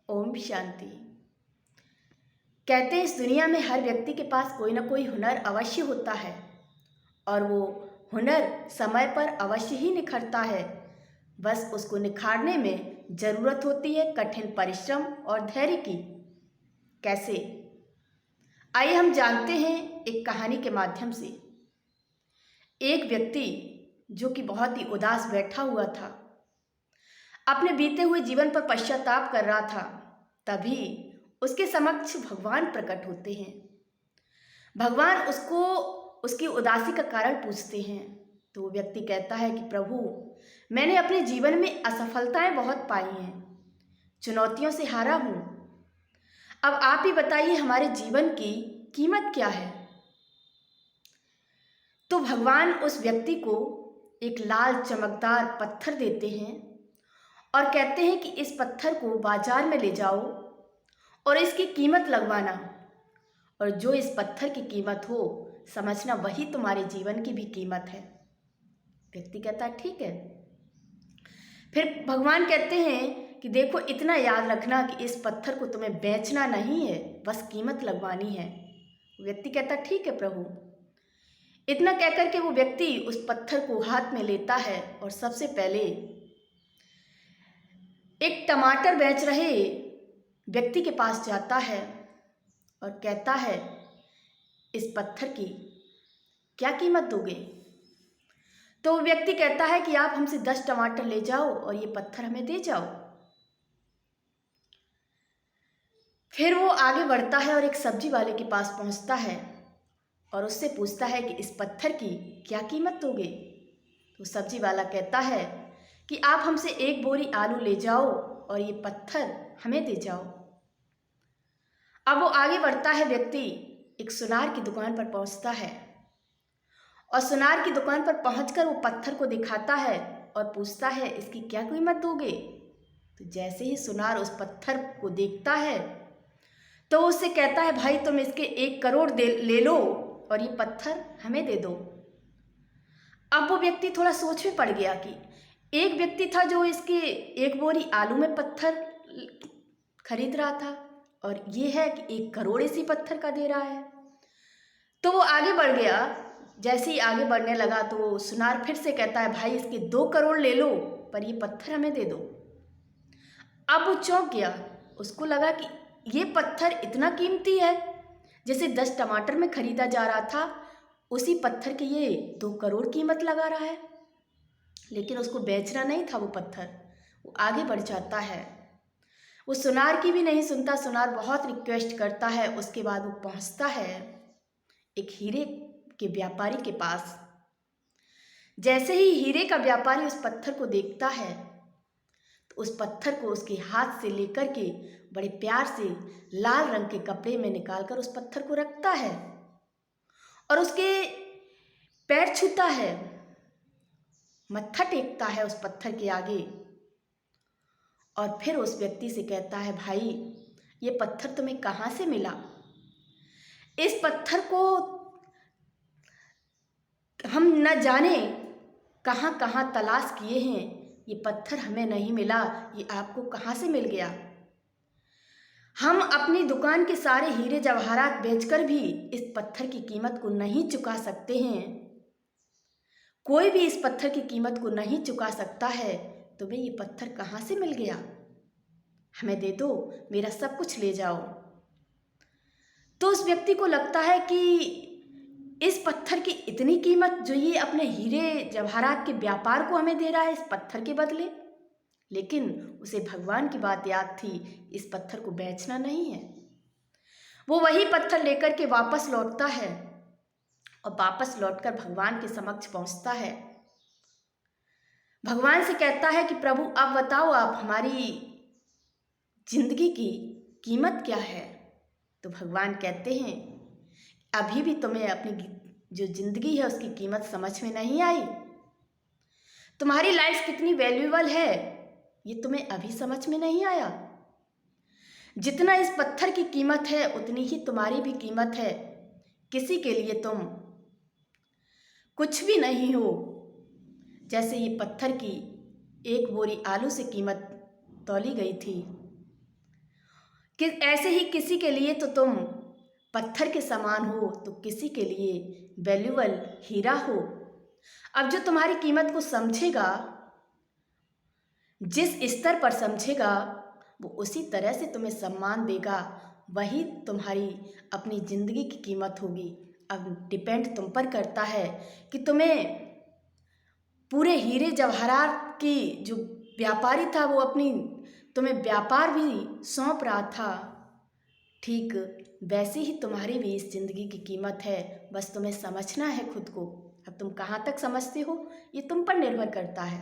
ओम शांति। कहते हैं इस दुनिया में हर व्यक्ति के पास कोई ना कोई हुनर अवश्य होता है और वो हुनर समय पर अवश्य ही निखरता है। बस उसको निखारने में ज़रूरत होती है कठिन परिश्रम और धैर्य की। कैसे? आइए हम जानते हैं एक कहानी के माध्यम से। एक व्यक्ति जो कि बहुत ही उदास बैठा हुआ था, अपने बीते हुए जीवन पर पश्चाताप कर रहा था। तभी उसके समक्ष भगवान प्रकट होते हैं। भगवान उसको उसकी उदासी का कारण पूछते हैं। तो वो व्यक्ति कहता है कि प्रभु, मैंने अपने जीवन में असफलताएं बहुत पाई हैं, चुनौतियों से हारा हूँ। अब आप ही बताइए हमारे जीवन की कीमत क्या है। तो भगवान उस व्यक्ति को एक लाल चमकदार पत्थर देते हैं और कहते हैं कि इस पत्थर को बाजार में ले जाओ और इसकी कीमत लगवाना, और जो इस पत्थर की कीमत हो समझना वही तुम्हारे जीवन की भी कीमत है। व्यक्ति कहता है ठीक है। फिर भगवान कहते हैं कि देखो, इतना याद रखना कि इस पत्थर को तुम्हें बेचना नहीं है, बस कीमत लगवानी है। व्यक्ति कहता ठीक है प्रभु। इतना कहकर के वो व्यक्ति उस पत्थर को हाथ में लेता है और सबसे पहले एक टमाटर बेच रहे व्यक्ति के पास जाता है और कहता है इस पत्थर की क्या कीमत दोगे। तो वो व्यक्ति कहता है कि आप हमसे 10 टमाटर ले जाओ और ये पत्थर हमें दे जाओ। फिर वो आगे बढ़ता है और एक सब्जी वाले के पास पहुंचता है और उससे पूछता है कि इस पत्थर की क्या कीमत दोगे। तो सब्जी वाला कहता है कि आप हमसे 1 बोरी आलू ले जाओ और ये पत्थर हमें दे जाओ। अब वो आगे बढ़ता है व्यक्ति, एक सुनार की दुकान पर पहुंचता है और सुनार की दुकान पर पहुंचकर वो पत्थर को दिखाता है और पूछता है इसकी क्या कीमत दोगे। तो जैसे ही सुनार उस पत्थर को देखता है तो उससे कहता है भाई तुम इसके 1 करोड़ ले लो और ये पत्थर हमें दे दो। अब वो व्यक्ति थोड़ा सोच में पड़ गया कि एक व्यक्ति था जो इसके 1 बोरी आलू में पत्थर खरीद रहा था और ये है कि 1 करोड़ इसी पत्थर का दे रहा है। तो वो आगे बढ़ गया। जैसे ही आगे बढ़ने लगा तो सुनार फिर से कहता है भाई इसके 2 करोड़ ले लो पर ये पत्थर हमें दे दो। अब वो चौंक गया, उसको लगा कि ये पत्थर इतना कीमती है, जैसे 10 टमाटर में खरीदा जा रहा था उसी पत्थर की ये 2 करोड़ कीमत लगा रहा है। लेकिन उसको बेचना नहीं था वो पत्थर। वो आगे बढ़ जाता है, वो सुनार की भी नहीं सुनता। सुनार बहुत रिक्वेस्ट करता है। उसके बाद वो पहुंचता है एक हीरे के व्यापारी के पास। जैसे ही हीरे का व्यापारी उस पत्थर को देखता है तो उस पत्थर को उसके हाथ से लेकर के बड़े प्यार से लाल रंग के कपड़े में निकालकर उस पत्थर को रखता है और उसके पैर छूता है, मत्था टेकता है उस पत्थर के आगे और फिर उस व्यक्ति से कहता है भाई ये पत्थर तुम्हें कहाँ से मिला। इस पत्थर को हम न जाने कहाँ कहाँ तलाश किए हैं, ये पत्थर हमें नहीं मिला, ये आपको कहाँ से मिल गया। हम अपनी दुकान के सारे हीरे जवाहरात बेचकर भी इस पत्थर की कीमत को नहीं चुका सकते हैं। कोई भी इस पत्थर की कीमत को नहीं चुका सकता है। तुम्हें ये पत्थर कहाँ से मिल गया, हमें दे दो, मेरा सब कुछ ले जाओ। तो उस व्यक्ति को लगता है कि इस पत्थर की इतनी कीमत जो ये अपने हीरे जवाहरात के व्यापार को हमें दे रहा है इस पत्थर के बदले। लेकिन उसे भगवान की बात याद थी, इस पत्थर को बेचना नहीं है। वो वही पत्थर लेकर के वापस लौटता है और वापस लौटकर भगवान के समक्ष पहुंचता है। भगवान से कहता है कि प्रभु अब बताओ आप हमारी जिंदगी की कीमत क्या है। तो भगवान कहते हैं अभी भी तुम्हें अपनी जो जिंदगी है उसकी कीमत समझ में नहीं आई। तुम्हारी लाइफ कितनी वैल्यूएबल है ये तुम्हें अभी समझ में नहीं आया। जितना इस पत्थर की कीमत है उतनी ही तुम्हारी भी कीमत है। किसी के लिए तुम कुछ भी नहीं हो। जैसे ये पत्थर की 1 बोरी आलू से कीमत तौली गई थी कि ऐसे ही किसी के लिए तो तुम पत्थर के समान हो, तो किसी के लिए वैल्यूबल हीरा हो। अब जो तुम्हारी कीमत को समझेगा, जिस स्तर पर समझेगा, वो उसी तरह से तुम्हें सम्मान देगा। वही तुम्हारी अपनी ज़िंदगी की कीमत होगी। अब डिपेंड तुम पर करता है कि तुम्हें पूरे हीरे जवाहरात की जो व्यापारी था वो अपनी तुम्हें व्यापार भी सौंप रहा था, ठीक वैसे ही तुम्हारी भी इस ज़िंदगी की कीमत है। बस तुम्हें समझना है खुद को। अब तुम कहाँ तक समझते हो ये तुम पर निर्भर करता है।